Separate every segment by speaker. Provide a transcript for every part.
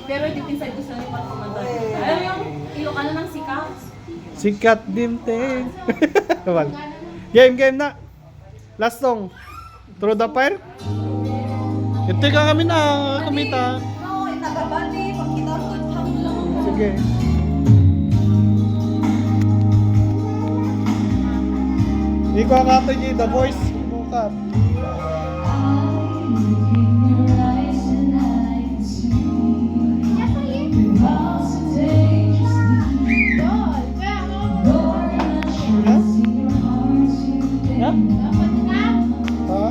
Speaker 1: Pero di pinsan gusto niya pa kumanta. Alam yung Ilocano ng sikat.
Speaker 2: Sikat dimting. Wag. Game na. Last song. Through the fire. Ito ka kami na kumita.
Speaker 3: No, itagabati. Pagkita ko, tamo lang.
Speaker 2: Sige. Ikaw ang ato niya, The Voice. Bukat. Yeah? Ha?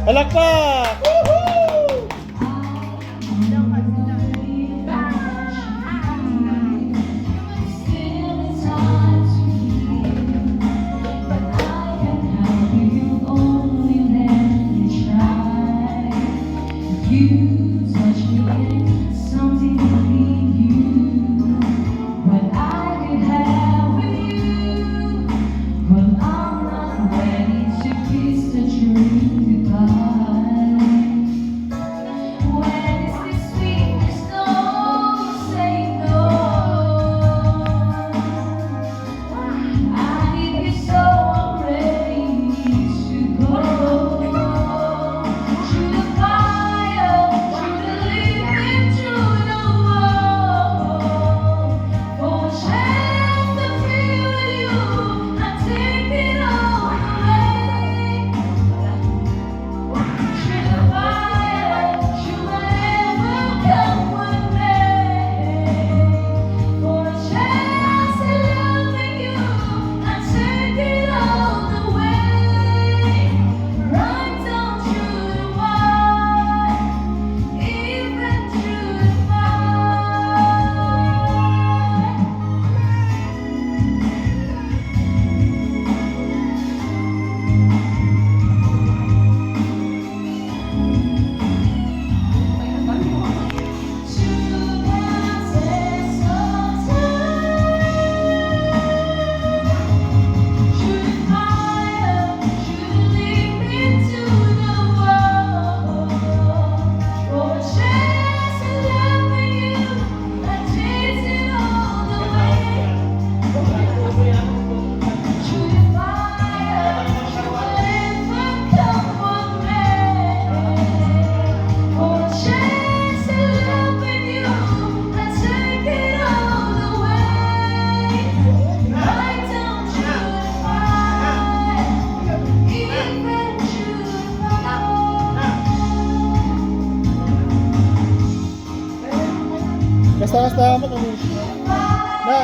Speaker 2: Palakpak! Basta mo kami. Na.